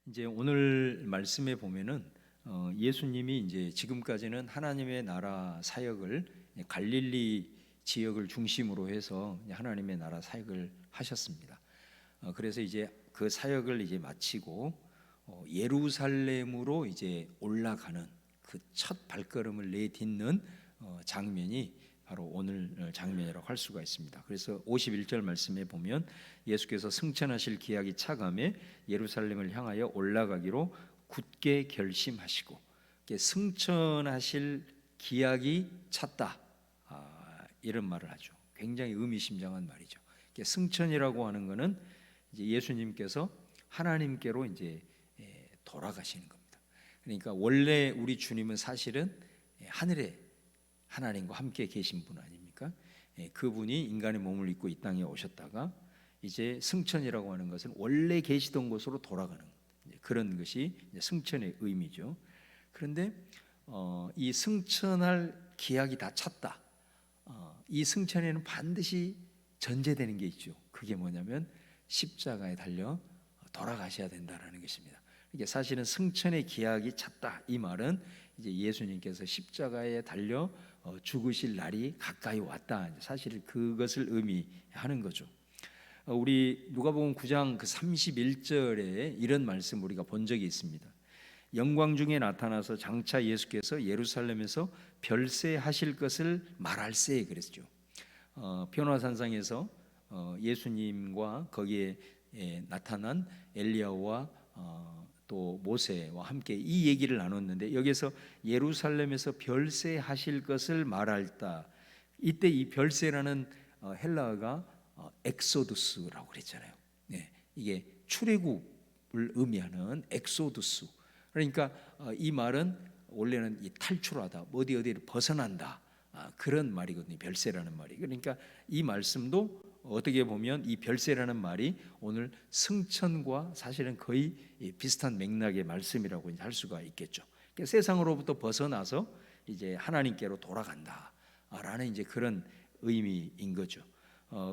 이제 오늘 말씀에 보면은 예수님이 이제 지금까지는 하나님의 나라 사역을 갈릴리 지역을 중심으로 해서 하나님의 나라 사역을 하셨습니다. 그래서 이제 그 사역을 이제 마치고 예루살렘으로 이제 올라가는 그 첫 발걸음을 내딛는 장면이 바로 오늘 장면이라고 할 수가 있습니다. 그래서 51절 말씀에 보면 예수께서 승천하실 기약이 차감해 예루살렘을 향하여 올라가기로 굳게 결심하시고, 승천하실 기약이 찼다, 이런 말을 하죠. 굉장히 의미심장한 말이죠. 승천이라고 하는 것은 이제 예수님께서 하나님께로 이제 돌아가시는 겁니다. 그러니까 원래 우리 주님은 사실은 하늘에 하나님과 함께 계신 분 아닙니까? 그분이 인간의 몸을 입고 이 땅에 오셨다가 이제 승천이라고 하는 것은 원래 계시던 곳으로 돌아가는 그런 것이 승천의 의미죠. 그런데 이 승천할 기약이 다 찼다. 이 승천에는 반드시 전제되는 게 있죠. 그게 뭐냐면 십자가에 달려 돌아가셔야 된다라는 것입니다. 이게 사실은 승천의 기약이 찼다, 이 말은 이제 예수님께서 십자가에 달려 죽으실 날이 가까이 왔다, 사실 그것을 의미하는 거죠. 우리 누가복음 9장 그 31절에 이런 말씀 우리가 본 적이 있습니다. 영광 중에 나타나서 장차 예수께서 예루살렘에서 별세하실 것을 말할세, 그랬죠. 변화산상에서 예수님과 거기에 나타난 엘리야와 또 모세와 함께 이 얘기를 나눴는데, 여기서 예루살렘에서 별세하실 것을 말할다, 이때 이 별세라는 헬라어가 엑소두스라고 그랬잖아요. 이게 출애굽을 의미하는 엑소두스. 그러니까 이 말은 원래는 이 탈출하다, 어디를 벗어난다, 그런 말이거든요. 별세라는 말이. 그러니까 이 말씀도 어떻게 보면 이 별세라는 말이 오늘 승천과 사실은 거의 비슷한 맥락의 말씀이라고 할 수가 있겠죠. 그러니까 세상으로부터 벗어나서 이제 하나님께로 돌아간다라는 이제 그런 의미인 거죠.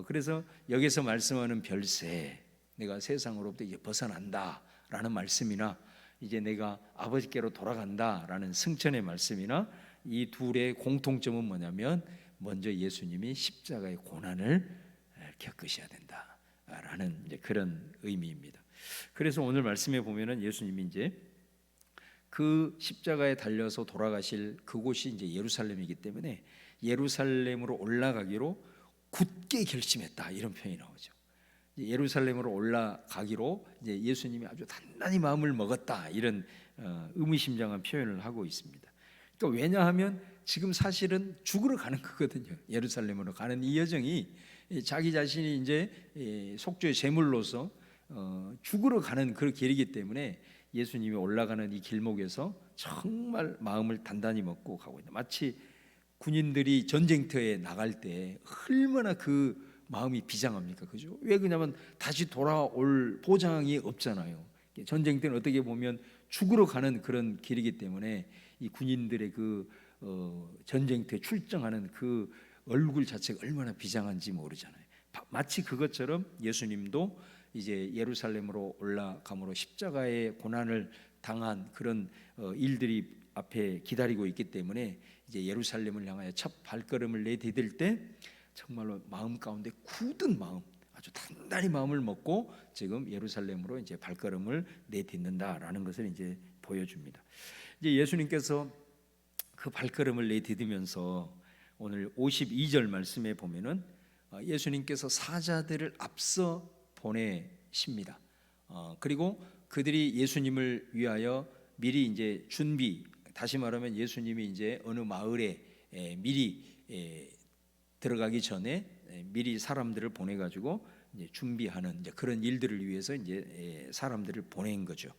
그래서 여기서 말씀하는 별세, 내가 세상으로부터 이제 벗어난다라는 말씀이나 이제 내가 아버지께로 돌아간다라는 승천의 말씀이나, 이 둘의 공통점은 뭐냐면 먼저 예수님이 십자가의 고난을 겪으셔야 된다라는 이제 그런 의미입니다. 그래서 오늘 말씀에 보면은 예수님이 이제 그 십자가에 달려서 돌아가실 그곳이 이제 예루살렘이기 때문에 예루살렘으로 올라가기로 굳게 결심했다, 이런 표현이 나오죠. 예루살렘으로 올라가기로 이제 예수님이 아주 단단히 마음을 먹었다, 이런 의미심장한 표현을 하고 있습니다. 그러니까 왜냐하면 지금 사실은 죽으러 가는 거거든요. 예루살렘으로 가는 이 여정이 자기 자신이 이제 속죄의 제물로서 죽으러 가는 그 길이기 때문에 예수님이 올라가는 이 길목에서 정말 마음을 단단히 먹고 가고 있다. 마치 군인들이 전쟁터에 나갈 때 얼마나 그 마음이 비장합니까? 그죠? 왜 그러냐면 다시 돌아올 보장이 없잖아요. 전쟁 때는 어떻게 보면 죽으러 가는 그런 길이기 때문에 이 군인들의 그 전쟁터에 출정하는 그 얼굴 자체가 얼마나 비장한지 모르잖아요. 마치 그것처럼 예수님도 이제 예루살렘으로 올라감으로 십자가의 고난을 당한 그런 일들이 앞에 기다리고 있기 때문에 이제 예루살렘을 향하여 첫 발걸음을 내디딜 때 정말로 마음 가운데 굳은 마음, 아주 단단히 마음을 먹고 지금 예루살렘으로 이제 발걸음을 내딛는다라는 것을 이제 보여줍니다. 이제 예수님께서 그 발걸음을 내디디면서 오늘 52절 말씀에 보면은 예수님께서 사자들을 앞서 보내십니다. 그리고 그들이 예수님을 위하여 미리 이제 준비, 다시 말하면 예수님이 이제 어느 마을에 미리 들어가기 전에 미리 사람들을 보내 가지고 이제 준비하는 이제 그런 일들을 위해서 이제 사람들을 보낸 거죠.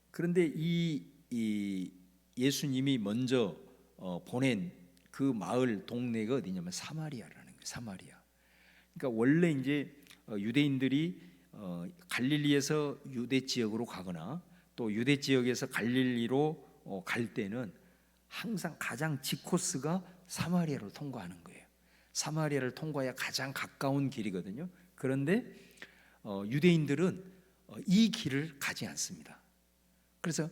그런데 이 예수님이 먼저 보낸 그 마을 동네가 어디냐면 사마리아라는 거예요. 사마리아. 그러니까 원래 이제 유대인들이 갈릴리에서 유대 지역으로 가거나 또 유대 지역에서 갈릴리로 갈 때는 항상 가장 직코스가 사마리아를 통과하는 거예요. 사마리아를 통과해야 가장 가까운 길이거든요. 그런데 유대인들은 이 길을 가지 않습니다. 그래서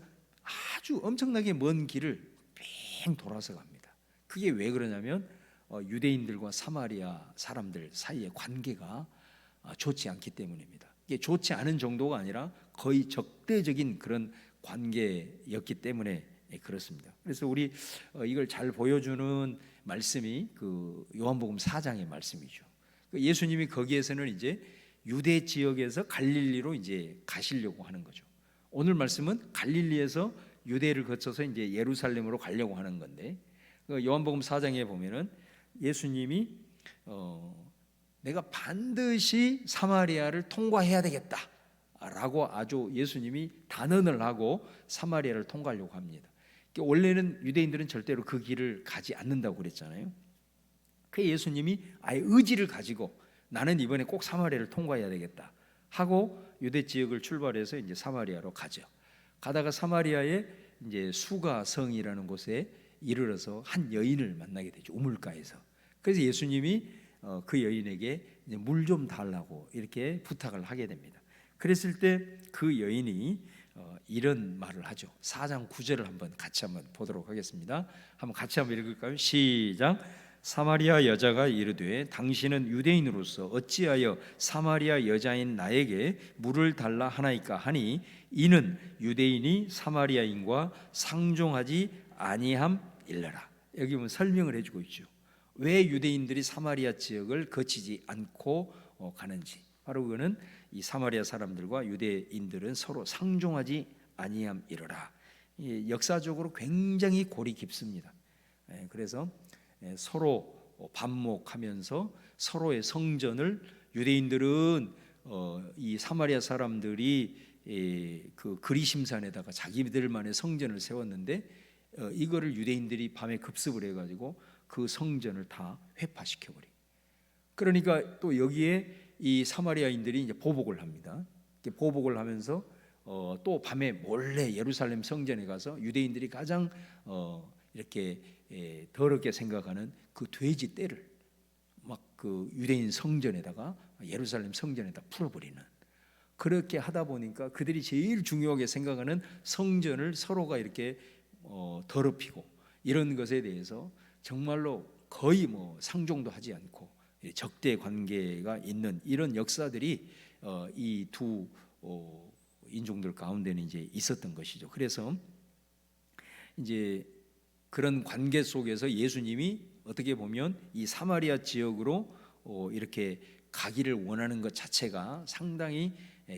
아주 엄청나게 먼 길을 뺑 돌아서 갑니다. 그게 왜 그러냐면 유대인들과 사마리아 사람들 사이의 관계가 좋지 않기 때문입니다. 이게 좋지 않은 정도가 아니라 거의 적대적인 그런 관계였기 때문에 그렇습니다. 그래서 우리 이걸 잘 보여주는 말씀이 그 요한복음 4장의 말씀이죠. 예수님이 거기에서는 이제 유대 지역에서 갈릴리로 이제 가시려고 하는 거죠. 오늘 말씀은 갈릴리에서 유대를 거쳐서 이제 예루살렘으로 가려고 하는 건데, 요한복음 4장에 보면은 예수님이 내가 반드시 사마리아를 통과해야 되겠다라고 아주 예수님이 단언을 하고 사마리아를 통과하려고 합니다. 원래는 유대인들은 절대로 그 길을 가지 않는다고 그랬잖아요. 그 예수님이 아예 의지를 가지고 나는 이번에 꼭 사마리아를 통과해야 되겠다 하고 유대 지역을 출발해서 이제 사마리아로 가죠. 가다가 사마리아의 이제 수가성이라는 곳에 이르러서 한 여인을 만나게 되죠. 우물가에서. 그래서 예수님이 그 여인에게 물 좀 달라고 이렇게 부탁을 하게 됩니다. 그랬을 때 그 여인이 이런 말을 하죠. 4장 9절을 같이 한번 보도록 하겠습니다. 한번 같이 한번 읽을까요? 시작. 사마리아 여자가 이르되 당신은 유대인으로서 어찌하여 사마리아 여자인 나에게 물을 달라 하나이까 하니 이는 유대인이 사마리아인과 상종하지 아니함일러라. 여기 보면 설명을 해주고 있죠. 왜 유대인들이 사마리아 지역을 거치지 않고 가는지. 바로 그거는 이 사마리아 사람들과 유대인들은 서로 상종하지 아니함이러라. 역사적으로 굉장히 골이 깊습니다. 그래서 서로 반목하면서 서로의 성전을 유대인들은 이 사마리아 사람들이 그 그리심산에다가 자기들만의 성전을 세웠는데 이거를 유대인들이 밤에 급습을 해가지고 그 성전을 다 회파시켜버려. 그러니까 또 여기에 이 사마리아인들이 이제 보복을 합니다. 보복을 하면서 또 밤에 몰래 예루살렘 성전에 가서 유대인들이 가장 이렇게 더럽게 생각하는 그 돼지 떼를 막 그 유대인 성전에다가 예루살렘 성전에다 풀어버리는, 그렇게 하다 보니까 그들이 제일 중요하게 생각하는 성전을 서로가 이렇게 더럽히고 이런 것에 대해서 정말로 거의 뭐 상종도 하지 않고 적대 관계가 있는 이런 역사들이 이 두 인종들 가운데는 이제 있었던 것이죠. 그래서 이제 그런 관계 속에서 예수님이 어떻게 보면 이 사마리아 지역으로 이렇게 가기를 원하는 것 자체가 상당히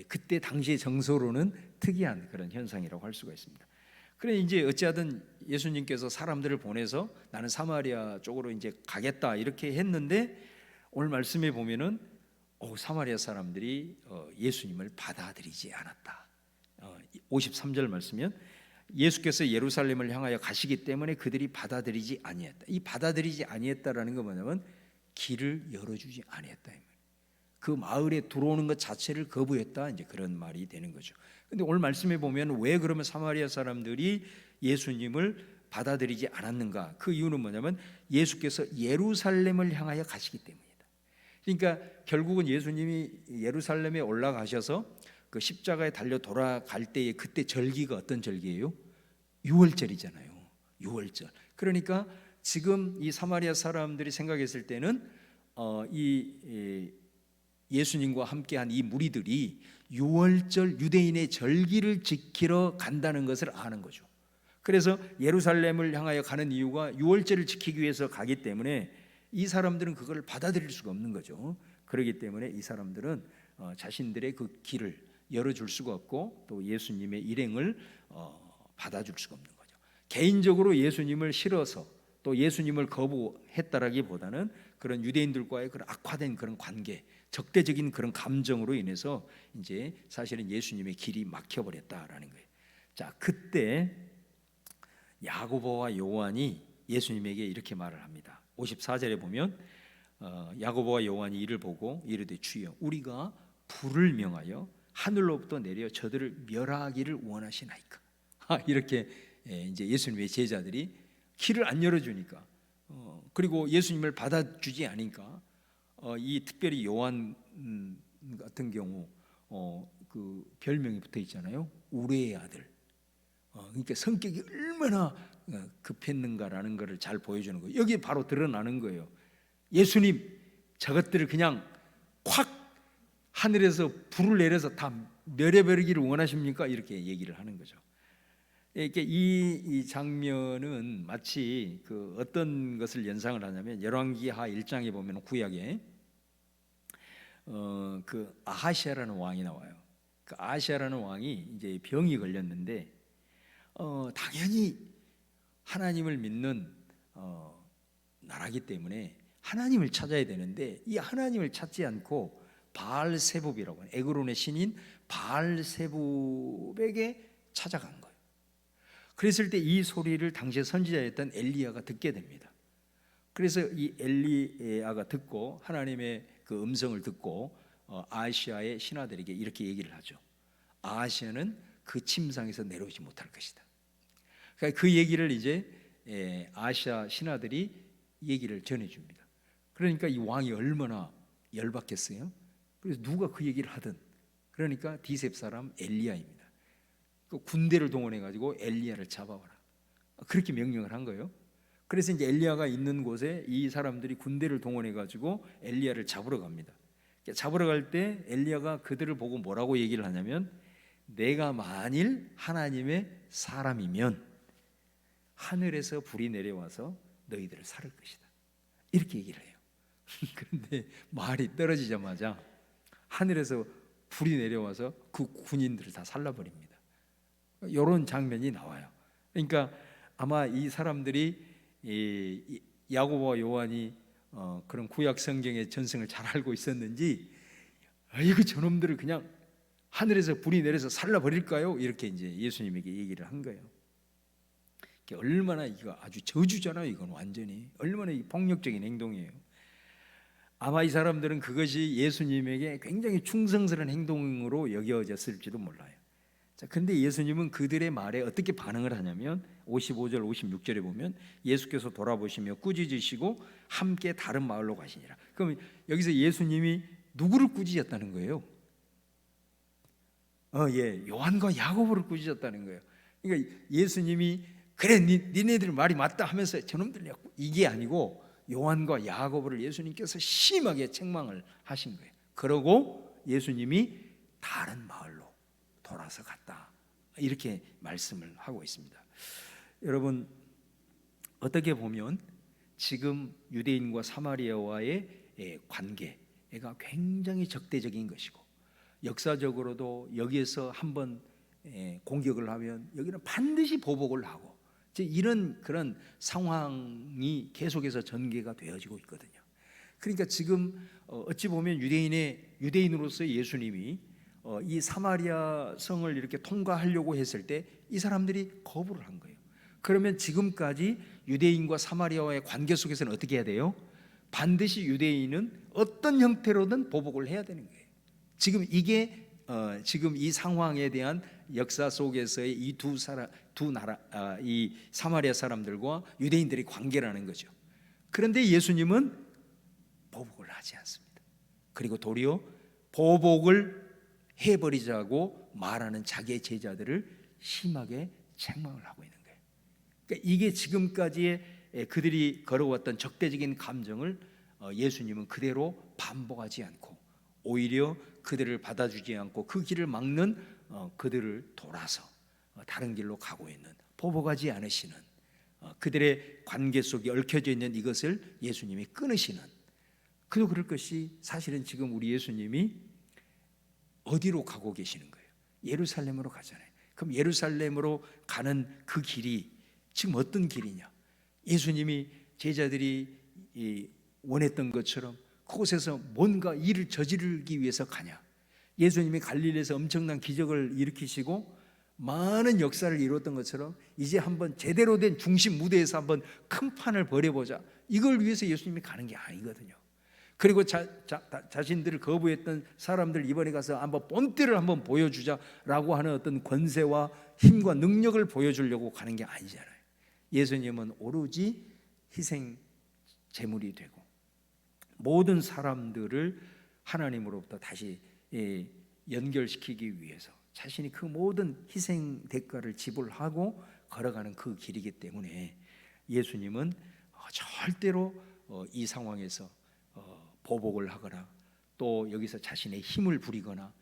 그때 당시의 정서로는 특이한 그런 현상이라고 할 수가 있습니다. 그래 이제 어찌하든 예수님께서 사람들을 보내서 나는 사마리아 쪽으로 이제 가겠다 이렇게 했는데 오늘 말씀에 보면은 사마리아 사람들이 예수님을 받아들이지 않았다. 53절 말씀이면 예수께서 예루살렘을 향하여 가시기 때문에 그들이 받아들이지 아니했다. 이 받아들이지 아니했다라는 건 뭐냐면 길을 열어주지 아니했다. 그 마을에 들어오는 것 자체를 거부했다. 이제 그런 말이 되는 거죠. 근데 오늘 말씀에 보면 왜 그러면 사마리아 사람들이 예수님을 받아들이지 않았는가? 그 이유는 뭐냐면 예수께서 예루살렘을 향하여 가시기 때문이다. 그러니까 결국은 예수님이 예루살렘에 올라가셔서 그 십자가에 달려 돌아갈 때에 그때 절기가 어떤 절기예요? 유월절이잖아요. 유월절. 그러니까 지금 이 사마리아 사람들이 생각했을 때는 이 예수님과 함께한 이 무리들이 유월절 유대인의 절기를 지키러 간다는 것을 아는 거죠. 그래서 예루살렘을 향하여 가는 이유가 유월절을 지키기 위해서 가기 때문에 이 사람들은 그걸 받아들일 수가 없는 거죠. 그렇기 때문에 이 사람들은 자신들의 그 길을 열어줄 수가 없고 또 예수님의 일행을 받아줄 수가 없는 거죠. 개인적으로 예수님을 싫어서 또 예수님을 거부했다라기보다는 그런 유대인들과의 그런 악화된 그런 관계, 적대적인 그런 감정으로 인해서 이제 사실은 예수님의 길이 막혀버렸다라는 거예요. 자, 그때 야고보와 요한이 예수님에게 이렇게 말을 합니다. 54절에 보면 야고보와 요한이 이를 보고 이르되 주여 우리가 불을 명하여 하늘로부터 내려 저들을 멸하기를 원하시나이까. 이렇게 이제 예수님의 제자들이 길을 안 열어주니까 그리고 예수님을 받아주지 않으니까 이 특별히 요한 같은 경우 그 별명이 붙어 있잖아요. 우레의 아들. 그러니까 성격이 얼마나 급했는가라는 것을 잘 보여주는 거예요. 여기에 바로 드러나는 거예요. 예수님, 저것들을 그냥 확 하늘에서 불을 내려서 다 멸해버리기를 원하십니까? 이렇게 얘기를 하는 거죠. 이렇게 이 장면은 마치 그 어떤 것을 연상을 하냐면 열왕기하 1장에 보면 구약에 그 아하시아라는 왕이 나와요. 그 아하시아라는 왕이 이제 병이 걸렸는데 당연히 하나님을 믿는 나라기 때문에 하나님을 찾아야 되는데 이 하나님을 찾지 않고 바알세붑이라고 하는 에그론의 신인 바알세붑에게 찾아간 거예요. 그랬을 때 이 소리를 당시에 선지자였던 엘리야가 듣게 됩니다. 그래서 이 엘리야가 듣고 하나님의 그 음성을 듣고 아하시아의 신하들에게 이렇게 얘기를 하죠. 아하시아는 그 침상에서 내려오지 못할 것이다. 그러니까 그 얘기를 이제 아하시아 신하들이 얘기를 전해줍니다. 그러니까 이 왕이 얼마나 열받겠어요. 그래서 누가 그 얘기를 하든 그러니까 디셉 사람 엘리야입니다. 그 군대를 동원해 가지고 엘리야를 잡아와라. 그렇게 명령을 한 거예요. 그래서 이제 엘리야가 있는 곳에 이 사람들이 군대를 동원해 가지고 엘리야를 잡으러 갑니다. 잡으러 갈 때 엘리야가 그들을 보고 뭐라고 얘기를 하냐면 내가 만일 하나님의 사람이면 하늘에서 불이 내려와서 너희들을 살을 것이다. 이렇게 얘기를 해요. 그런데 말이 떨어지자마자 하늘에서 불이 내려와서 그 군인들을 다 살라버립니다. 이런 장면이 나와요. 그러니까 아마 이 사람들이 야고보와 요한이 그런 구약 성경의 전승을 잘 알고 있었는지 이거 저놈들을 그냥 하늘에서 불이 내려서 살라버릴까요? 이렇게 이제 예수님에게 얘기를 한 거예요. 얼마나 이거 아주 저주잖아요. 이건 완전히 얼마나 폭력적인 행동이에요. 아마 이 사람들은 그것이 예수님에게 굉장히 충성스러운 행동으로 여겨졌을지도 몰라요. 자, 근데 예수님은 그들의 말에 어떻게 반응을 하냐면 55절 56절에 보면 예수께서 돌아보시며 꾸짖으시고 함께 다른 마을로 가시니라. 그럼 여기서 예수님이 누구를 꾸짖었다는 거예요? 요한과 야고보를 꾸짖었다는 거예요. 그러니까 예수님이 그래 니네들 말이 맞다 하면서 저놈들 이게 아니고 요한과 야고보를 예수님께서 심하게 책망을 하신 거예요. 그러고 예수님이 다른 마을로 돌아서 갔다. 이렇게 말씀을 하고 있습니다. 여러분 어떻게 보면 지금 유대인과 사마리아와의 관계가 굉장히 적대적인 것이고 역사적으로도 여기에서 한번 공격을 하면 여기는 반드시 보복을 하고 이런 그런 상황이 계속해서 전개가 되어지고 있거든요. 그러니까 지금 어찌 보면 유대인으로서 예수님이 이 사마리아 성을 이렇게 통과하려고 했을 때 이 사람들이 거부를 한 거예요. 그러면 지금까지 유대인과 사마리아와의 관계 속에서는 어떻게 해야 돼요? 반드시 유대인은 어떤 형태로든 보복을 해야 되는 거예요. 지금 이게 지금 이 상황에 대한 역사 속에서의 이 두 나라, 이 사마리아 사람들과 유대인들의 관계라는 거죠. 그런데 예수님은 보복을 하지 않습니다. 그리고 도리어 보복을 해버리자고 말하는 자기의 제자들을 심하게 책망을 하고 있는 거예요. 그러니까 이게 지금까지의 그들이 걸어왔던 적대적인 감정을 예수님은 그대로 반복하지 않고 오히려 그들을 받아주지 않고 그 길을 막는 그들을 돌아서 다른 길로 가고 있는, 보복하지 않으시는, 그들의 관계 속에 얽혀져 있는 이것을 예수님이 끊으시는, 그도 그럴 것이 사실은 지금 우리 예수님이 어디로 가고 계시는 거예요? 예루살렘으로 가잖아요. 그럼 예루살렘으로 가는 그 길이 지금 어떤 길이냐? 예수님이 제자들이 원했던 것처럼 그곳에서 뭔가 일을 저지르기 위해서 가냐? 예수님이 갈릴리에서 엄청난 기적을 일으키시고 많은 역사를 이루었던 것처럼 이제 한번 제대로 된 중심 무대에서 한번 큰 판을 벌여보자, 이걸 위해서 예수님이 가는 게 아니거든요. 그리고 자신들을 거부했던 사람들 이번에 가서 한번 본때를 한번 보여주자라고 하는 어떤 권세와 힘과 능력을 보여주려고 가는 게 아니잖아요. 예수님은 오로지 희생 제물이 되고 모든 사람들을 하나님으로부터 다시 연결시키기 위해서 자신이 그 모든 희생 대가를 지불하고 걸어가는 그 길이기 때문에 예수님은 절대로 이 상황에서 보복을 하거나 또 여기서 자신의 힘을 부리거나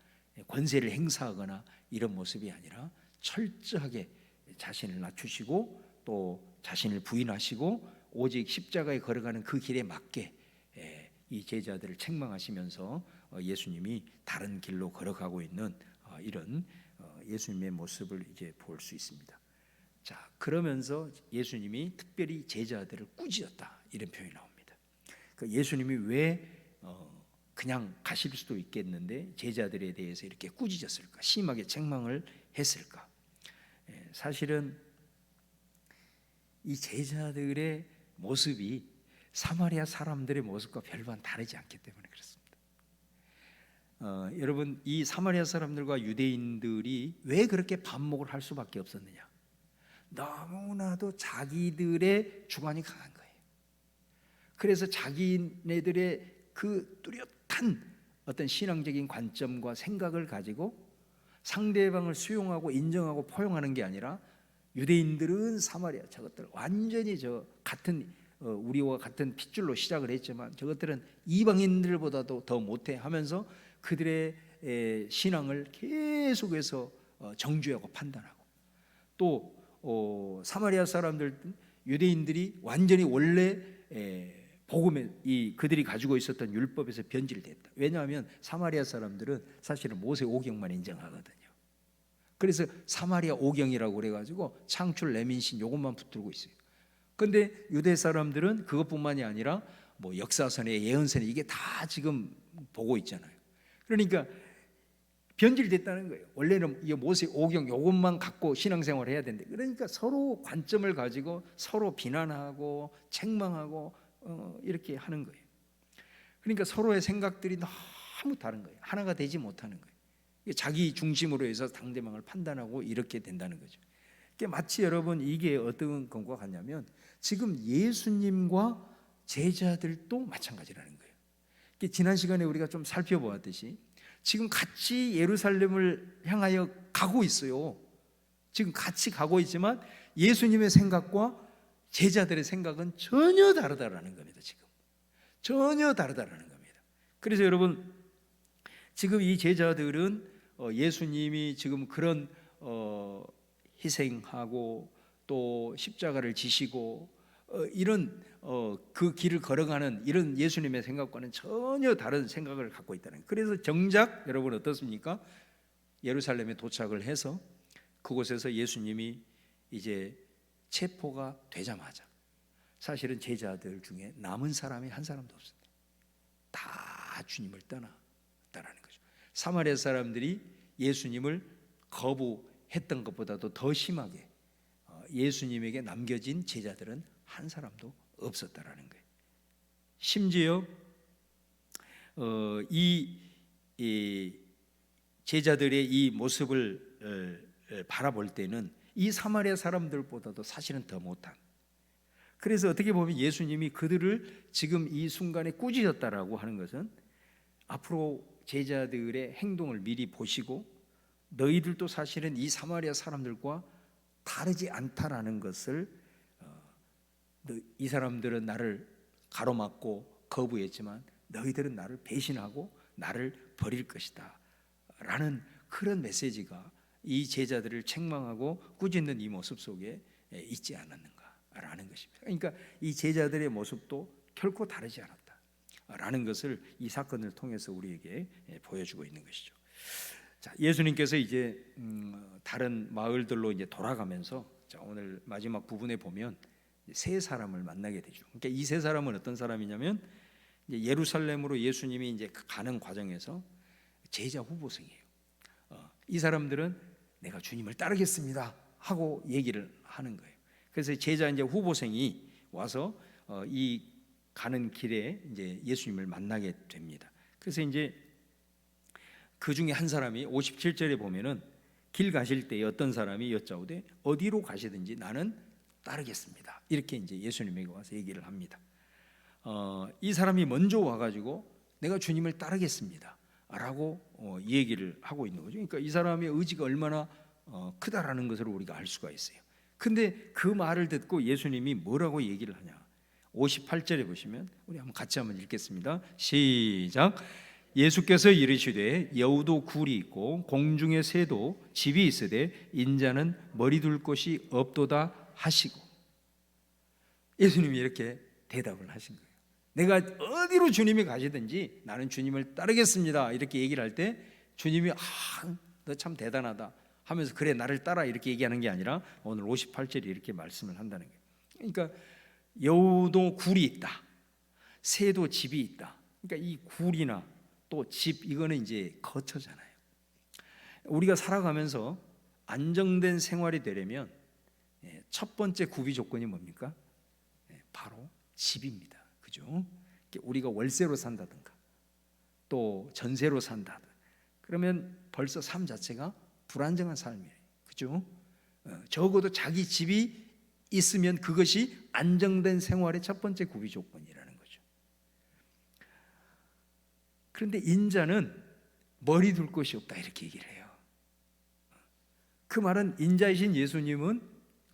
권세를 행사하거나 이런 모습이 아니라 철저하게 자신을 낮추시고 또 자신을 부인하시고 오직 십자가에 걸어가는 그 길에 맞게 이 제자들을 책망하시면서 예수님이 다른 길로 걸어가고 있는 이런 예수님의 모습을 이제 볼 수 있습니다. 자, 그러면서 예수님이 특별히 제자들을 꾸짖었다 이런 표현이 나옵니다. 그러니까 예수님이 왜 그냥 가실 수도 있겠는데 제자들에 대해서 이렇게 꾸짖었을까? 심하게 책망을 했을까? 사실은 이 제자들의 모습이 사마리아 사람들의 모습과 별반 다르지 않기 때문에 그렇습니다. 여러분, 이 사마리아 사람들과 유대인들이 왜 그렇게 반목을 할 수밖에 없었느냐? 너무나도 자기들의 주관이 강한 거예요. 그래서 자기네들의 그 뚜렷한 어떤 신앙적인 관점과 생각을 가지고 상대방을 수용하고 인정하고 포용하는 게 아니라 유대인들은 사마리아 저것들 완전히 같은 우리와 같은 핏줄로 시작을 했지만 저것들은 이방인들보다도 더 못해 하면서 그들의 신앙을 계속해서 정죄하고 판단하고 또 사마리아 사람들 유대인들이 완전히 원래 복음에 그들이 가지고 있었던 율법에서 변질됐다. 왜냐하면 사마리아 사람들은 사실은 모세 오경만 인정하거든요. 그래서 사마리아 오경이라고 그래가지고 창출 레민신 요것만 붙들고 있어요. 근데 유대 사람들은 그것뿐만이 아니라 뭐 역사서에 예언서에 이게 다 지금 보고 있잖아요. 그러니까 변질됐다는 거예요. 원래는 이 모세 오경 요것만 갖고 신앙생활을 해야 되는데 그러니까 서로 관점을 가지고 서로 비난하고 책망하고 이렇게 하는 거예요. 그러니까 서로의 생각들이 너무 다른 거예요. 하나가 되지 못하는 거예요. 자기 중심으로 해서 상대방을 판단하고 이렇게 된다는 거죠. 마치 여러분 이게 어떤 것과 같냐면 지금 예수님과 제자들도 마찬가지라는 거예요. 지난 시간에 우리가 좀 살펴보았듯이 지금 같이 예루살렘을 향하여 가고 있어요. 지금 같이 가고 있지만 예수님의 생각과 제자들의 생각은 전혀 다르다라는 겁니다. 지금 전혀 다르다라는 겁니다. 그래서 여러분 지금 이 제자들은 예수님이 지금 그런 희생하고 또 십자가를 지시고 이런 그 길을 걸어가는 이런 예수님의 생각과는 전혀 다른 생각을 갖고 있다는 거예요. 그래서 정작 여러분 어떻습니까? 예루살렘에 도착을 해서 그곳에서 예수님이 이제 체포가 되자마자 사실은 제자들 중에 남은 사람이 한 사람도 없습니다. 다 주님을 떠났다라는 거죠. 사마리아 사람들이 예수님을 거부했던 것보다도 더 심하게 예수님에게 남겨진 제자들은 한 사람도 없었다라는 거예요. 심지어 이 제자들의 이 모습을 바라볼 때는 이 사마리아 사람들보다도 사실은 더 못한, 그래서 어떻게 보면 예수님이 그들을 지금 이 순간에 꾸짖었다라고 하는 것은 앞으로 제자들의 행동을 미리 보시고 너희들도 사실은 이 사마리아 사람들과 다르지 않다라는 것을 이 사람들은 나를 가로막고 거부했지만 너희들은 나를 배신하고 나를 버릴 것이다 라는 그런 메시지가 이 제자들을 책망하고 꾸짖는 이 모습 속에 있지 않았는가라는 것입니다. 그러니까 이 제자들의 모습도 결코 다르지 않았다라는 것을 이 사건을 통해서 우리에게 보여주고 있는 것이죠. 자, 예수님께서 이제 다른 마을들로 이제 돌아가면서 자, 오늘 마지막 부분에 보면 세 사람을 만나게 되죠. 그러니까 이 세 사람은 어떤 사람이냐면 이제 예루살렘으로 예수님이 이제 가는 과정에서 제자 후보생이에요. 이 사람들은 내가 주님을 따르겠습니다 하고 얘기를 하는 거예요. 그래서 제자 이제 후보생이 와서 이 가는 길에 이제 예수님을 만나게 됩니다. 그래서 이제 그 중에 한 사람이 57절에 보면은 길 가실 때 어떤 사람이 여짜오되 어디로 가시든지 나는 따르겠습니다. 이렇게 이제 예수님에게 와서 얘기를 합니다. 이 사람이 먼저 와가지고 내가 주님을 따르겠습니다 이 얘기를 하고 있는 거죠. 그러니까 이 사람의 의지가 얼마나 크다라는 것을 우리가 알 수가 있어요. 근데 그 말을 듣고 예수님이 뭐라고 얘기를 하냐? 58절에 보시면 우리 같이 한번 읽겠습니다. 시작. 예수께서 이르시되 여우도 굴이 있고 공중의 새도 집이 있으되 인자는 머리 둘 곳이 없도다 하시고, 예수님이 이렇게 대답을 하신 거예요. 내가 어디로 주님이 가시든지 나는 주님을 따르겠습니다 이렇게 얘기를 할 때 주님이 너 참 대단하다 하면서 그래 나를 따라 이렇게 얘기하는 게 아니라 오늘 58절에 이렇게 말씀을 한다는 거예요. 그러니까 여우도 굴이 있다, 새도 집이 있다. 그러니까 이 굴이나 또 집, 이거는 이제 거처잖아요. 우리가 살아가면서 안정된 생활이 되려면 첫 번째 구비 조건이 뭡니까? 바로 집입니다. 그죠? 우리가 월세로 산다든가 또 전세로 산다든가 그러면 벌써 삶 자체가 불안정한 삶이에요. 그죠? 적어도 자기 집이 있으면 그것이 안정된 생활의 첫 번째 구비 조건이라는 거죠. 그런데 인자는 머리 둘 곳이 없다 이렇게 얘기를 해요. 그 말은 인자이신 예수님은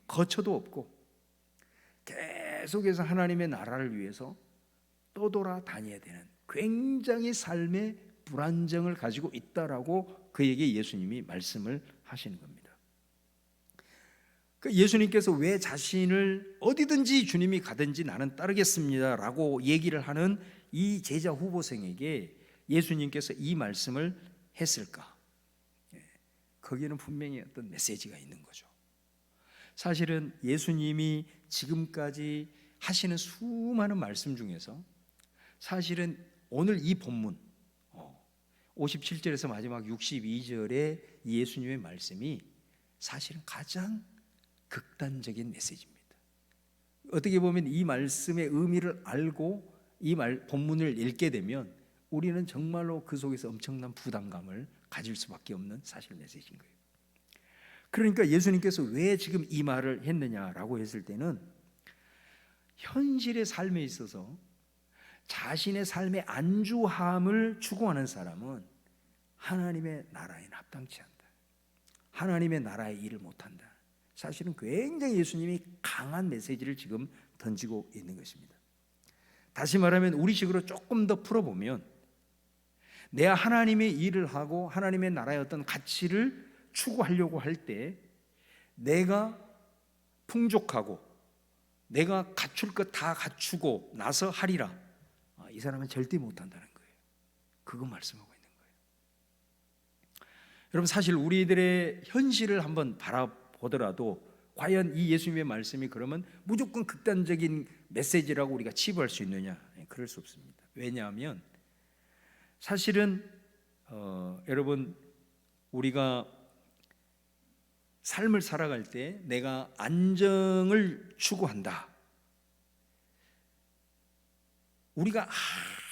거처도 없고 계속해서 하나님의 나라를 위해서 떠돌아다녀야 되는 굉장히 삶의 불안정을 가지고 있다라고 그에게 예수님이 말씀을 하시는 겁니다. 예수님께서 왜 자신을 어디든지 주님이 가든지 나는 따르겠습니다 라고 얘기를 하는 이 제자 후보생에게 예수님께서 이 말씀을 했을까? 거기에는 분명히 어떤 메시지가 있는 거죠. 사실은 예수님이 지금까지 하시는 수많은 말씀 중에서 사실은 오늘 이 본문 57절에서 마지막 62절의 예수님의 말씀이 사실은 가장 극단적인 메시지입니다. 어떻게 보면 이 말씀의 의미를 알고 이 본문을 읽게 되면 우리는 정말로 그 속에서 엄청난 부담감을 가질 수밖에 없는 사실 메시지인 거예요. 그러니까 예수님께서 왜 지금 이 말을 했느냐라고 했을 때는 현실의 삶에 있어서 자신의 삶의 안주함을 추구하는 사람은 하나님의 나라에 합당치 않다, 하나님의 나라의 일을 못한다. 사실은 굉장히 예수님이 강한 메시지를 지금 던지고 있는 것입니다. 다시 말하면 우리식으로 조금 더 풀어보면 내가 하나님의 일을 하고 하나님의 나라의 어떤 가치를 추구하려고 할 때 내가 풍족하고 내가 갖출 것 다 갖추고 나서 하리라, 이 사람은 절대 못한다는 거예요. 그거 말씀하고 있는 거예요. 여러분, 사실 우리들의 현실을 한번 바라보더라도 과연 이 예수님의 말씀이 그러면 무조건 극단적인 메시지라고 우리가 치부할 수 있느냐? 그럴 수 없습니다. 왜냐하면 사실은 여러분, 우리가 삶을 살아갈 때 내가 안정을 추구한다. 우리가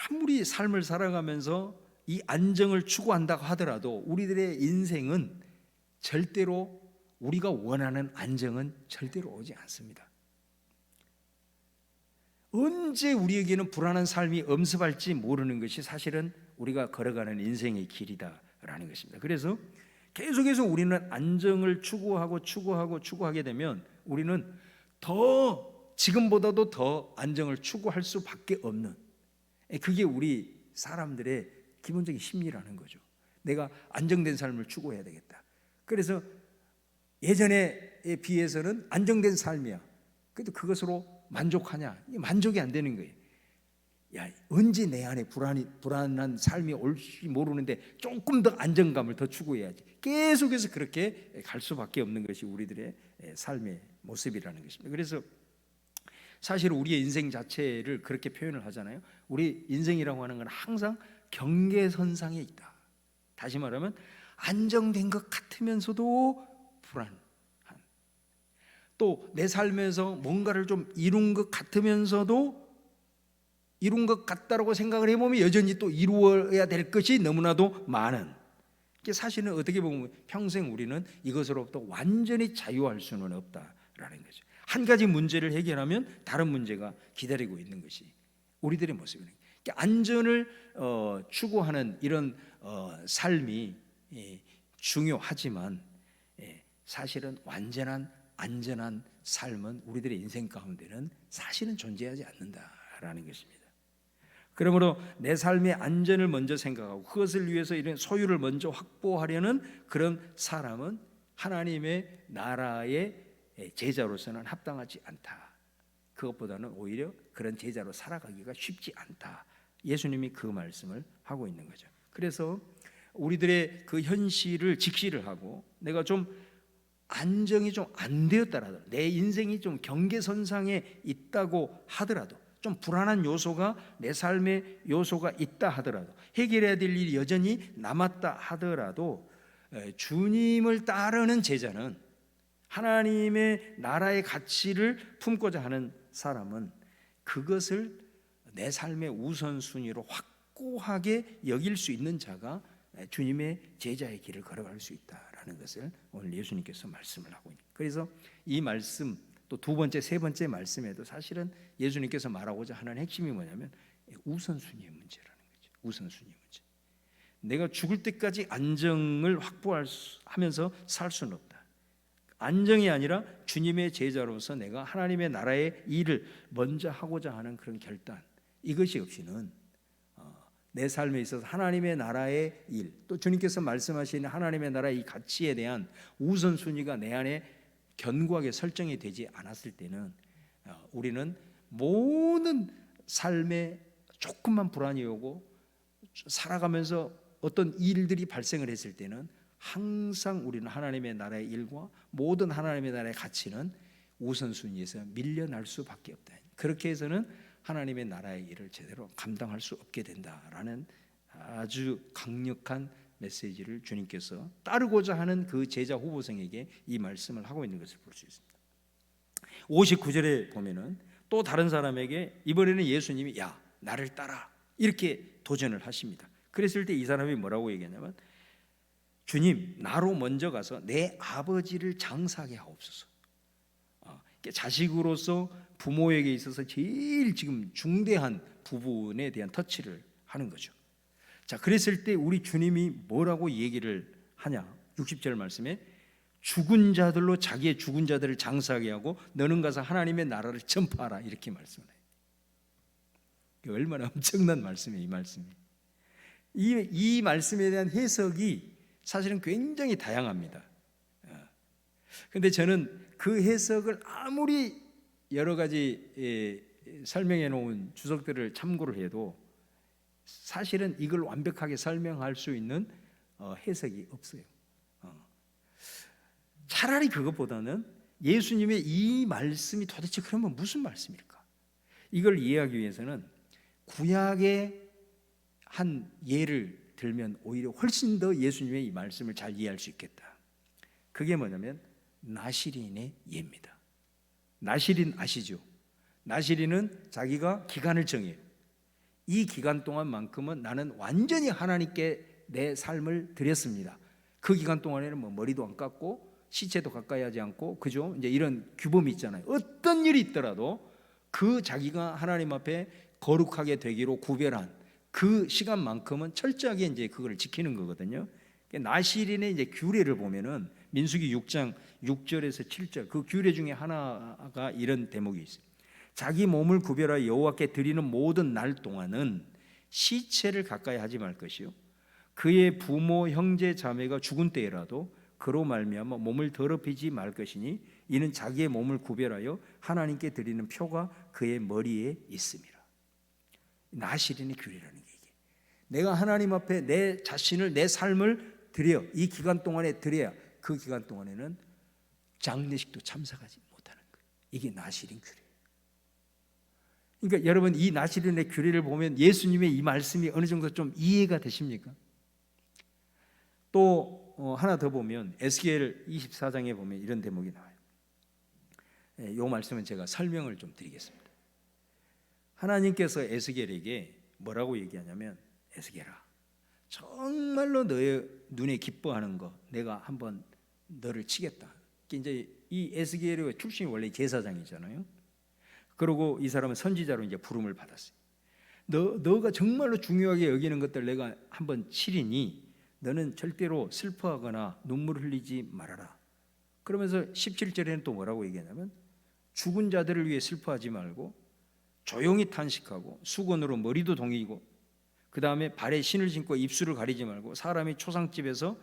아무리 삶을 살아가면서 이 안정을 추구한다고 하더라도 우리들의 인생은 절대로 우리가 원하는 안정은 절대로 오지 않습니다. 언제 우리에게는 불안한 삶이 엄습할지 모르는 것이 사실은 우리가 걸어가는 인생의 길이다라는 것입니다. 그래서 계속해서 우리는 안정을 추구하게 되면 우리는 더 지금보다도 더 안정을 추구할 수밖에 없는, 그게 우리 사람들의 기본적인 심리라는 거죠. 내가 안정된 삶을 추구해야 되겠다. 그래서 예전에 비해서는 안정된 삶이야. 그래도 그것으로 만족하냐? 만족이 안 되는 거예요. 야, 언제 내 안에 불안한 삶이 올지 모르는데 조금 더 안정감을 더 추구해야지. 계속해서 그렇게 갈 수밖에 없는 것이 우리들의 삶의 모습이라는 것입니다. 그래서 사실 우리의 인생 자체를 그렇게 표현을 하잖아요. 우리 인생이라고 하는 건 항상 경계선상에 있다. 다시 말하면 안정된 것 같으면서도 불안한, 또 내 삶에서 뭔가를 좀 이룬 것 같으면서도 이룬 것 같다라고 생각을 해보면 여전히 또 이루어야 될 것이 너무나도 많은, 이게 사실은 어떻게 보면 평생 우리는 이것으로부터 완전히 자유할 수는 없다라는 거죠. 한 가지 문제를 해결하면 다른 문제가 기다리고 있는 것이 우리들의 모습이에요. 안전을 추구하는 이런 삶이 중요하지만 사실은 완전한 안전한 삶은 우리들의 인생 가운데는 사실은 존재하지 않는다라는 것입니다. 그러므로 내 삶의 안전을 먼저 생각하고 그것을 위해서 이런 소유를 먼저 확보하려는 그런 사람은 하나님의 나라의 제자로서는 합당하지 않다. 그것보다는 오히려 그런 제자로 살아가기가 쉽지 않다. 예수님이 그 말씀을 하고 있는 거죠. 그래서 우리들의 그 현실을 직시를 하고 내가 좀 안정이 좀 안 되었다라도 내 인생이 좀 경계선상에 있다고 하더라도 좀 불안한 요소가 내 삶의 요소가 있다 하더라도 해결해야 될 일이 여전히 남았다 하더라도 주님을 따르는 제자는 하나님의 나라의 가치를 품고자 하는 사람은 그것을 내 삶의 우선순위로 확고하게 여길 수 있는 자가 주님의 제자의 길을 걸어갈 수 있다라는 것을 오늘 예수님께서 말씀을 하고 있는. 그래서 이 말씀 또 두 번째, 세 번째 말씀에도 사실은 예수님께서 말하고자 하는 핵심이 뭐냐면 우선순위의 문제라는 거죠. 우선순위의 문제. 내가 죽을 때까지 안정을 확보하면서 살 수는 없다. 안정이 아니라 주님의 제자로서 내가 하나님의 나라의 일을 먼저 하고자 하는 그런 결단, 이것이 없이는 내 삶에 있어서 하나님의 나라의 일, 또 주님께서 말씀하시는 하나님의 나라의 이 가치에 대한 우선순위가 내 안에 견고하게 설정이 되지 않았을 때는 우리는 모든 삶에 조금만 불안이 오고 살아가면서 어떤 일들이 발생을 했을 때는 항상 우리는 하나님의 나라의 일과 모든 하나님의 나라의 가치는 우선순위에서 밀려날 수밖에 없다. 그렇게 해서는 하나님의 나라의 일을 제대로 감당할 수 없게 된다라는 아주 강력한 메시지를 주님께서 따르고자 하는 그 제자 후보생에게 이 말씀을 하고 있는 것을 볼 수 있습니다. 59절에 보면은 또 다른 사람에게 이번에는 예수님이 야 나를 따라 이렇게 도전을 하십니다. 그랬을 때 이 사람이 뭐라고 얘기하냐면 주님 나로 먼저 가서 내 아버지를 장사하게 하옵소서. 자식으로서 부모에게 있어서 제일 지금 중대한 부분에 대한 터치를 하는 거죠. 자, 그랬을 때 우리 주님이 뭐라고 얘기를 하냐? 60절 말씀에 죽은 자들로 자기의 죽은 자들을 장사하게 하고 너는 가서 하나님의 나라를 전파하라 이렇게 말씀을 해요. 얼마나 엄청난 말씀이에요, 이 말씀이. 이 말씀에 대한 해석이 사실은 굉장히 다양합니다. 그런데 저는 그 해석을 아무리 여러 가지 설명해 놓은 주석들을 참고를 해도 사실은 이걸 완벽하게 설명할 수 있는 해석이 없어요. 차라리 그것보다는 예수님의 이 말씀이 도대체 그러면 무슨 말씀일까? 이걸 이해하기 위해서는 구약의 한 예를 들면 오히려 훨씬 더 예수님의 이 말씀을 잘 이해할 수 있겠다. 그게 뭐냐면 나시린의 예입니다. 나시린 아시죠? 나시린은 자기가 기간을 정해요. 이 기간 동안만큼은 나는 완전히 하나님께 내 삶을 드렸습니다. 그 기간 동안에는 뭐 머리도 안 깎고 시체도 가까이 하지 않고 그죠? 이제 이런 규범이 있잖아요. 어떤 일이 있더라도 그 자기가 하나님 앞에 거룩하게 되기로 구별한 그 시간만큼은 철저하게 이제 그걸 지키는 거거든요. 나시린의 이제 규례를 보면은 민수기 6장 6절에서 7절 그 규례 중에 하나가 이런 대목이 있어요. 자기 몸을 구별하여 여호와께 드리는 모든 날 동안은 시체를 가까이 하지 말 것이요 그의 부모 형제 자매가 죽은 때라도 그로 말미암아 몸을 더럽히지 말 것이니 이는 자기의 몸을 구별하여 하나님께 드리는 표가 그의 머리에 있음이라. 나시린의 규례라는 게 이게. 내가 하나님 앞에 내 자신을 내 삶을 드려 이 기간 동안에 드려야 그 기간 동안에는 장례식도 참석하지 못하는 거예요. 이게 나시린 규례. 그러니까 여러분 이 나시린의 규례를 보면 예수님의 이 말씀이 어느 정도 좀 이해가 되십니까? 또 하나 더 보면 에스겔 24장에 보면 이런 대목이 나와요. 이 말씀은 제가 설명을 좀 드리겠습니다. 하나님께서 에스겔에게 뭐라고 얘기하냐면 에스겔아 정말로 너의 눈에 기뻐하는 거 내가 한번 너를 치겠다. 이제 이 에스겔의 출신이 원래 제사장이잖아요. 그리고 이 사람은 선지자로 이제 부름을 받았어요. 너가 정말로 중요하게 여기는 것들 내가 한번 치리니 너는 절대로 슬퍼하거나 눈물 흘리지 말아라. 그러면서 17절에는 또 뭐라고 얘기하냐면 죽은 자들을 위해 슬퍼하지 말고 조용히 탄식하고 수건으로 머리도 동이고 그 다음에 발에 신을 신고 입술을 가리지 말고 사람이 초상집에서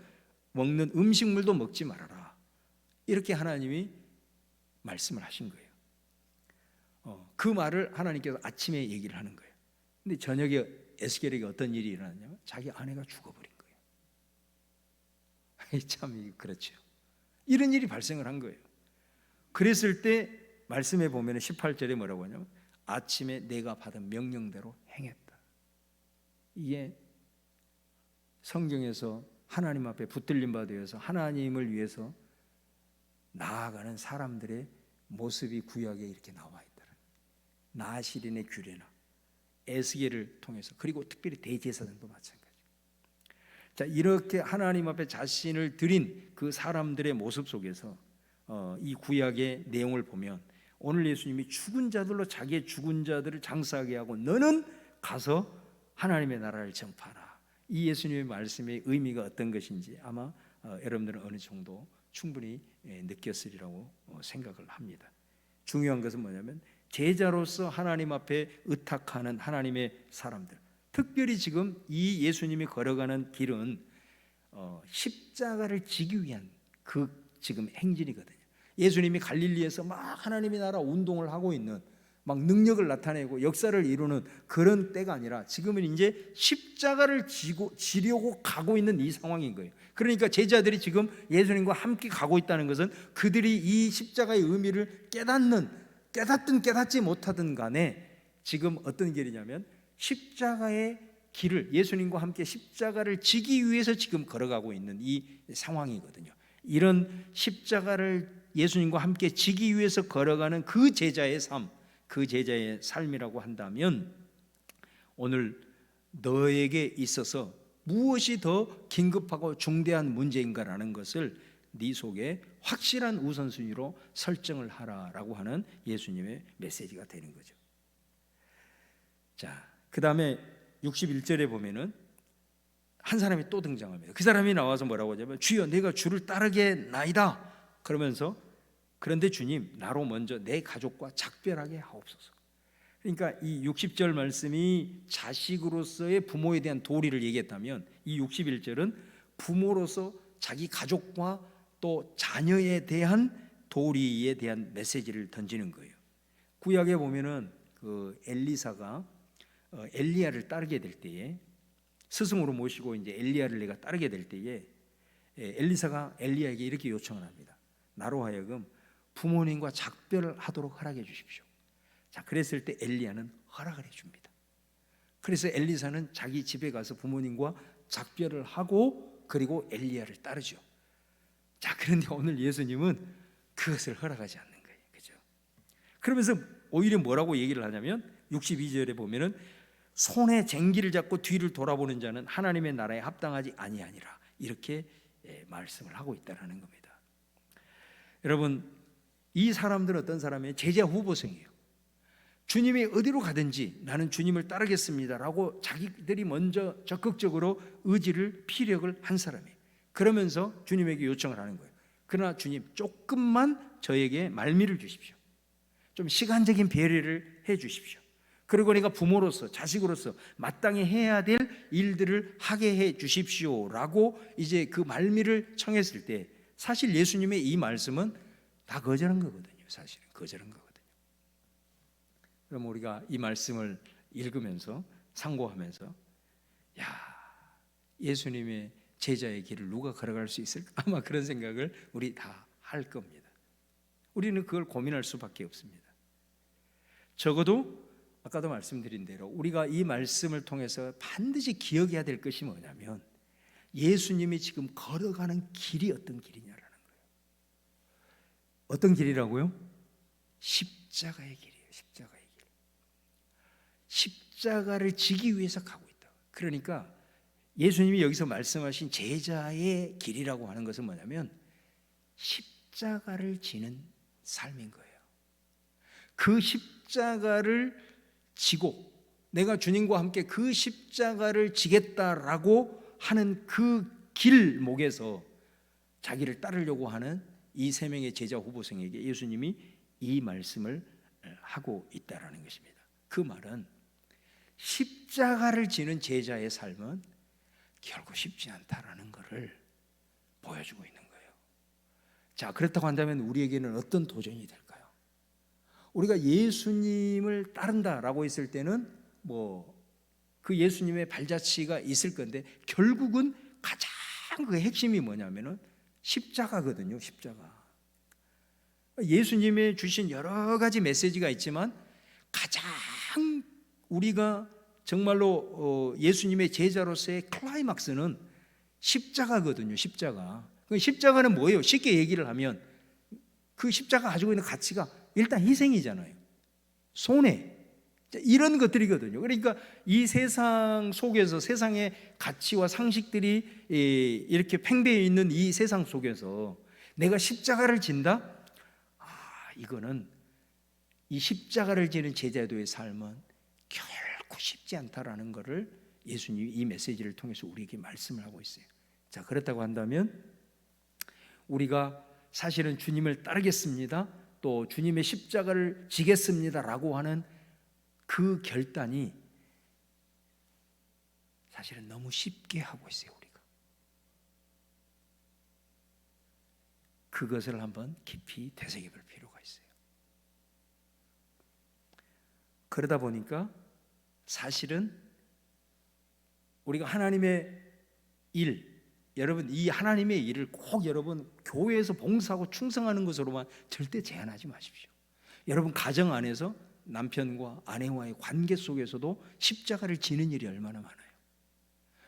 먹는 음식물도 먹지 말아라. 이렇게 하나님이 말씀을 하신 거예요. 그 말을 하나님께서 아침에 얘기를 하는 거예요. 근데 저녁에 에스겔에게 어떤 일이 일어났냐면 자기 아내가 죽어버린 거예요. 참 그렇죠. 이런 일이 발생을 한 거예요. 그랬을 때 말씀에 보면 18절에 뭐라고 하냐면 아침에 내가 받은 명령대로 행했다. 이게 성경에서 하나님 앞에 붙들림 받아서 하나님을 위해서 나아가는 사람들의 모습이 구약에 이렇게 나와 있다. 나시린의 규례나 에스겔을 통해서 그리고 특별히 대제사장도 마찬가지. 자, 이렇게 하나님 앞에 자신을 드린 그 사람들의 모습 속에서 이 구약의 내용을 보면 오늘 예수님이 죽은 자들로 자기의 죽은 자들을 장사하게 하고 너는 가서 하나님의 나라를 전파하라. 이 예수님의 말씀의 의미가 어떤 것인지 아마 여러분들은 어느 정도 충분히 느꼈으리라고 생각을 합니다. 중요한 것은 뭐냐면 제자로서 하나님 앞에 의탁하는 하나님의 사람들, 특별히 지금 이 예수님이 걸어가는 길은 십자가를 지기 위한 그 지금 행진이거든요. 예수님이 갈릴리에서 막 하나님의 나라 운동을 하고 있는 막 능력을 나타내고 역사를 이루는 그런 때가 아니라 지금은 이제 십자가를 지려고 가고 있는 이 상황인 거예요. 그러니까 제자들이 지금 예수님과 함께 가고 있다는 것은 그들이 이 십자가의 의미를 깨닫든 깨닫지 못하든 간에 지금 어떤 길이냐면 십자가의 길을 예수님과 함께 십자가를 지기 위해서 지금 걸어가고 있는 이 상황이거든요. 이런 십자가를 예수님과 함께 지기 위해서 걸어가는 그 제자의 삶, 그 제자의 삶이라고 한다면 오늘 너에게 있어서 무엇이 더 긴급하고 중대한 문제인가라는 것을 네 속에 확실한 우선순위로 설정을 하라라고 하는 예수님의 메시지가 되는 거죠. 자, 그 다음에 61절에 보면은 한 사람이 또 등장합니다. 그 사람이 나와서 뭐라고 하냐면 주여 내가 주를 따르겠나이다. 그러면서 그런데 주님 나로 먼저 내 가족과 작별하게 하옵소서. 그러니까 이 60절 말씀이 자식으로서의 부모에 대한 도리를 얘기했다면 이 61절은 부모로서 자기 가족과 또 자녀에 대한 도리에 대한 메시지를 던지는 거예요. 구약에 보면은 그 엘리사가 엘리야를 따르게 될 때에 스승으로 모시고 이제 엘리야를 내가 따르게 될 때에 엘리사가 엘리야에게 이렇게 요청을 합니다. 나로 하여금 부모님과 작별을 하도록 허락해 주십시오. 자, 그랬을 때 엘리야는 허락을 해줍니다. 그래서 엘리사는 자기 집에 가서 부모님과 작별을 하고 그리고 엘리야를 따르죠. 자, 그런데 오늘 예수님은 그것을 허락하지 않는 거예요. 그죠? 그러면서 오히려 뭐라고 얘기를 하냐면 62절에 보면은 손에 쟁기를 잡고 뒤를 돌아보는 자는 하나님의 나라에 합당하지 아니하니라. 이렇게 말씀을 하고 있다는 겁니다. 여러분, 이 사람들은 어떤 사람이에요? 제자 후보생이에요. 주님이 어디로 가든지 나는 주님을 따르겠습니다라고 자기들이 먼저 적극적으로 의지를 피력을 한 사람이에요. 그러면서 주님에게 요청을 하는 거예요. 그러나 주님 조금만 저에게 말미를 주십시오. 좀 시간적인 배려를 해 주십시오. 그리고 내가 부모로서 자식으로서 마땅히 해야 될 일들을 하게 해 주십시오라고 이제 그 말미를 청했을 때 사실 예수님의 이 말씀은 다 거절한 거거든요. 사실은 거절한 거거든요. 그럼 우리가 이 말씀을 읽으면서 상고하면서 예수님의 제자의 길을 누가 걸어갈 수 있을까? 아마 그런 생각을 우리 다 할 겁니다. 우리는 그걸 고민할 수밖에 없습니다. 적어도 아까도 말씀드린 대로 우리가 이 말씀을 통해서 반드시 기억해야 될 것이 뭐냐면 예수님이 지금 걸어가는 길이 어떤 길이냐라는 거예요. 어떤 길이라고요? 십자가의 길이에요. 십자가의 길. 십자가를 지기 위해서 가고 있다. 그러니까 예수님이 여기서 말씀하신 제자의 길이라고 하는 것은 뭐냐면 십자가를 지는 삶인 거예요. 그 십자가를 지고 내가 주님과 함께 그 십자가를 지겠다라고 하는 그 길목에서 자기를 따르려고 하는 이 세 명의 제자 후보생에게 예수님이 이 말씀을 하고 있다라는 것입니다. 그 말은 십자가를 지는 제자의 삶은 결코 쉽지 않다라는 것을 보여주고 있는 거예요. 자, 그렇다고 한다면 우리에게는 어떤 도전이 될까요? 우리가 예수님을 따른다라고 했을 때는 그 예수님의 발자취가 있을 건데 결국은 가장 그 핵심이 뭐냐면은 십자가거든요. 십자가. 예수님의 주신 여러 가지 메시지가 있지만 가장 우리가 정말로 예수님의 제자로서의 클라이막스는 십자가거든요. 십자가. 십자가는 뭐예요? 쉽게 얘기를 하면 그 십자가 가지고 있는 가치가 일단 희생이잖아요. 손해, 이런 것들이거든요. 그러니까 이 세상 속에서 세상의 가치와 상식들이 이렇게 팽배해 있는 이 세상 속에서 내가 십자가를 진다? 이거는 이 십자가를 지는 제자도의 삶은 결코 쉽지 않다라는 것을 예수님이 이 메시지를 통해서 우리에게 말씀을 하고 있어요. 자, 그렇다고 한다면 우리가 사실은 주님을 따르겠습니다, 또 주님의 십자가를 지겠습니다라고 하는 그 결단이 사실은 너무 쉽게 하고 있어요. 우리가 그것을 한번 깊이 되새겨볼 필요가 있어요. 그러다 보니까 사실은 우리가 하나님의 일, 여러분 이 하나님의 일을 꼭 여러분 교회에서 봉사하고 충성하는 것으로만 절대 제한하지 마십시오. 여러분 가정 안에서 남편과 아내와의 관계 속에서도 십자가를 지는 일이 얼마나 많아요.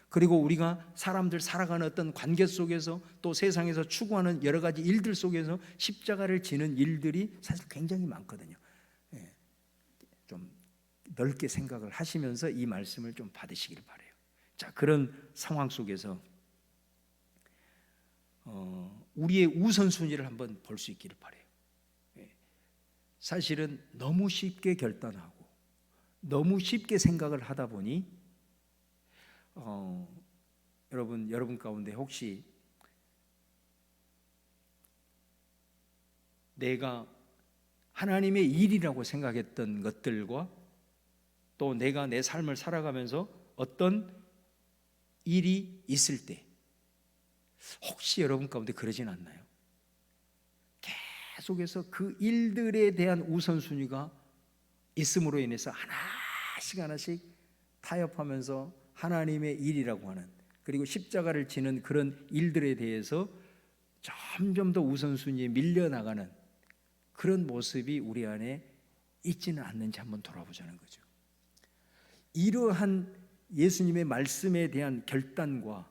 그리고 우리가 사람들 살아가는 어떤 관계 속에서 또 세상에서 추구하는 여러 가지 일들 속에서 십자가를 지는 일들이 사실 굉장히 많거든요. 좀 넓게 생각을 하시면서 이 말씀을 좀 받으시길 바라요. 자, 그런 상황 속에서 우리의 우선순위를 한번 볼 수 있기를 바라요. 사실은 너무 쉽게 결단하고 너무 쉽게 생각을 하다 보니 여러분 가운데 혹시 내가 하나님의 일이라고 생각했던 것들과 또 내가 내 삶을 살아가면서 어떤 일이 있을 때 혹시 여러분 가운데 그러진 않나요? 계속해서 그 일들에 대한 우선순위가 있음으로 인해서 하나씩 타협하면서 하나님의 일이라고 하는, 그리고 십자가를 지는 그런 일들에 대해서 점점 더 우선순위에 밀려나가는 그런 모습이 우리 안에 있지는 않는지 한번 돌아보자는 거죠. 이러한 예수님의 말씀에 대한 결단과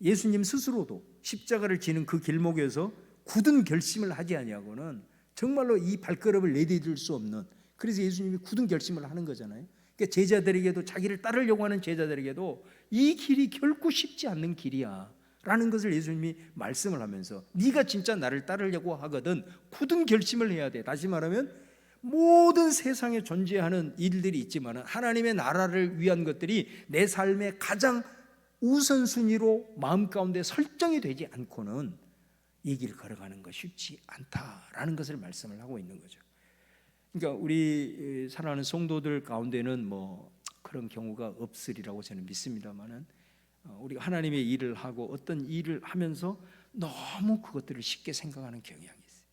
예수님 스스로도 십자가를 지는 그 길목에서 굳은 결심을 하지 아니하고는 정말로 이 발걸음을 내디딜 수 없는, 그래서 예수님이 굳은 결심을 하는 거잖아요. 그러니까 제자들에게도, 자기를 따르려고 하는 제자들에게도 이 길이 결코 쉽지 않는 길이야 라는 것을 예수님이 말씀을 하면서, 네가 진짜 나를 따르려고 하거든 굳은 결심을 해야 돼. 다시 말하면 모든 세상에 존재하는 일들이 있지만 하나님의 나라를 위한 것들이 내 삶의 가장 우선순위로 마음 가운데 설정이 되지 않고는 이 길을 걸어가는 것이 쉽지 않다라는 것을 말씀을 하고 있는 거죠. 그러니까 우리 사랑하는 성도들 가운데는 그런 경우가 없으리라고 저는 믿습니다만은, 우리가 하나님의 일을 하고 어떤 일을 하면서 너무 그것들을 쉽게 생각하는 경향이 있어요.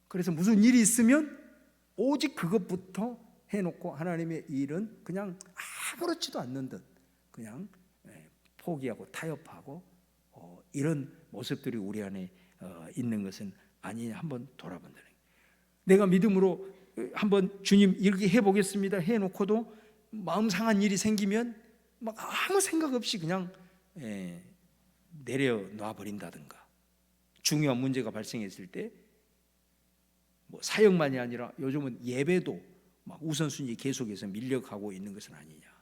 그래서 무슨 일이 있으면 오직 그것부터 해놓고 하나님의 일은 그냥 아무렇지도 않는 듯 그냥 포기하고 타협하고 이런 모습들이 우리 안에 있는 것은 아니냐 한번 돌아본다는 거예요. 내가 믿음으로 한번 주님 이렇게 해보겠습니다 해놓고도 마음 상한 일이 생기면 막 아무 생각 없이 그냥 내려놔 버린다든가, 중요한 문제가 발생했을 때 사역만이 아니라 요즘은 예배도 막 우선순위 계속해서 밀려가고 있는 것은 아니냐.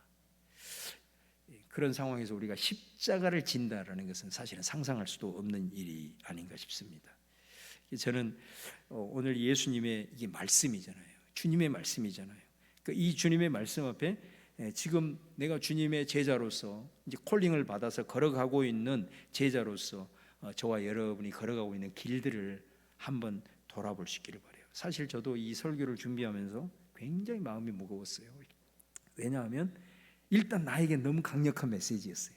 그런 상황에서 우리가 십자가를 진다라는 것은 사실은 상상할 수도 없는 일이 아닌가 싶습니다. 저는 오늘 예수님의 이게 말씀이잖아요. 주님의 말씀이잖아요. 이 주님의 말씀 앞에 지금 내가 주님의 제자로서 이제 콜링을 받아서 걸어가고 있는 제자로서 저와 여러분이 걸어가고 있는 길들을 한번 돌아볼 수 있기를 바라요. 사실 저도 이 설교를 준비하면서 굉장히 마음이 무거웠어요. 왜냐하면 일단 나에게 너무 강력한 메시지였어요.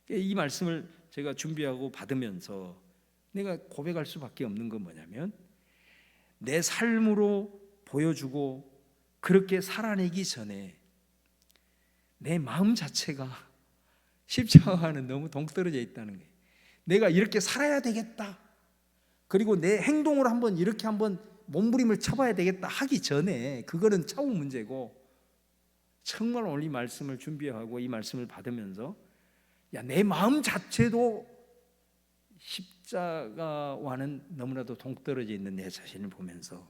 이 말씀을 제가 준비하고 받으면서 내가 고백할 수밖에 없는 건 뭐냐면, 내 삶으로 보여주고 그렇게 살아내기 전에 내 마음 자체가 십자가와는 너무 동떨어져 있다는 거예요. 내가 이렇게 살아야 되겠다, 그리고 내 행동으로 한번 이렇게 한번 몸부림을 쳐봐야 되겠다 하기 전에 그거는 차후 문제고, 정말 오늘 이 말씀을 준비하고 이 말씀을 받으면서 내 마음 자체도 십자가와는 너무나도 동떨어져 있는 내 자신을 보면서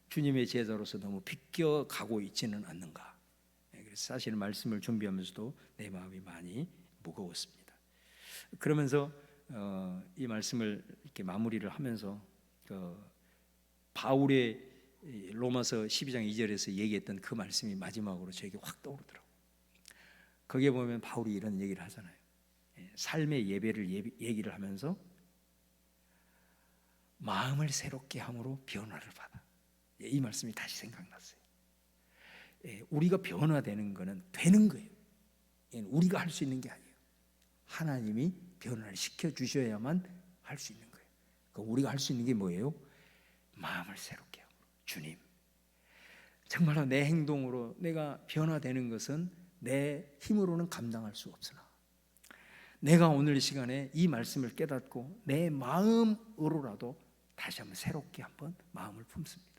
주님의 제자로서 너무 비껴가고 있지는 않는가. 그래서 사실 말씀을 준비하면서도 내 마음이 많이 무거웠습니다. 그러면서 이 말씀을 이렇게 마무리를 하면서 바울의 로마서 12장 2절에서 얘기했던 그 말씀이 마지막으로 저에게 확 떠오르더라고요. 거기에 보면 바울이 이런 얘기를 하잖아요. 삶의 예배를 얘기를 하면서 마음을 새롭게 함으로 변화를 받아. 이 말씀이 다시 생각났어요. 우리가 변화되는 거는 되는 거예요. 우리가 할 수 있는 게 아니에요. 하나님이 변화를 시켜주셔야만 할 수 있는 거예요. 그러니까 우리가 할 수 있는 게 뭐예요? 마음을 새롭게 하고, 주님, 정말로 내 행동으로 내가 변화되는 것은 내 힘으로는 감당할 수 없으나 내가 오늘 이 시간에 이 말씀을 깨닫고 내 마음으로라도 다시 한번 새롭게 한번 마음을 품습니다.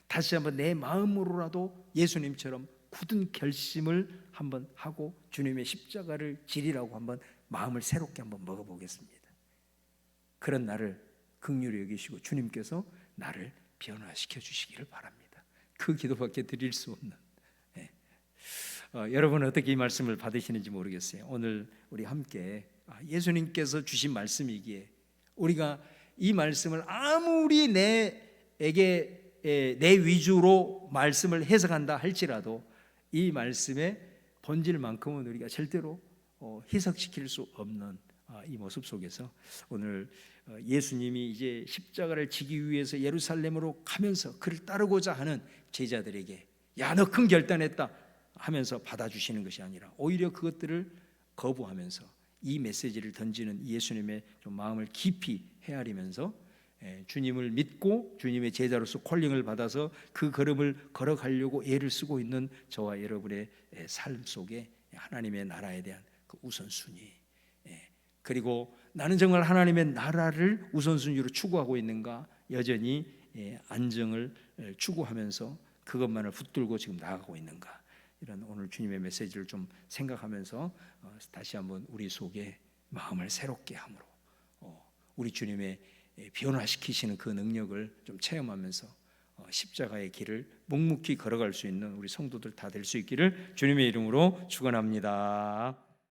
다시 한번 내 마음으로라도 예수님처럼 굳은 결심을 한번 하고 주님의 십자가를 지리라고 한번 마음을 새롭게 한번 먹어보겠습니다. 그런 나를 긍휼히 여기시고 주님께서 나를 변화시켜 주시기를 바랍니다. 그 기도밖에 드릴 수 없는. 여러분은 어떻게 이 말씀을 받으시는지 모르겠어요. 오늘 우리 함께 예수님께서 주신 말씀이기에 우리가 이 말씀을 아무리 내게 내 위주로 말씀을 해석한다 할지라도 이 말씀의 본질만큼은 우리가 절대로 해석시킬 수 없는 이 모습 속에서 오늘 예수님이 이제 십자가를 지기 위해서 예루살렘으로 가면서 그를 따르고자 하는 제자들에게 야, 너 큰 결단했다 하면서 받아주시는 것이 아니라 오히려 그것들을 거부하면서 이 메시지를 던지는 예수님의 좀 마음을 깊이 헤아리면서 주님을 믿고 주님의 제자로서 콜링을 받아서 그 걸음을 걸어가려고 애를 쓰고 있는 저와 여러분의 삶 속에 하나님의 나라에 대한 그 우선순위, 그리고 나는 정말 하나님의 나라를 우선순위로 추구하고 있는가, 여전히 안정을 추구하면서 그것만을 붙들고 지금 나아가고 있는가, 이런 오늘 주님의 메시지를 좀 생각하면서 다시 한번 우리 속에 마음을 새롭게 함으로 우리 주님의 변화시키시는 그 능력을 좀 체험하면서 십자가의 길을 묵묵히 걸어갈 수 있는 우리 성도들 다 될 수 있기를 주님의 이름으로 축원합니다.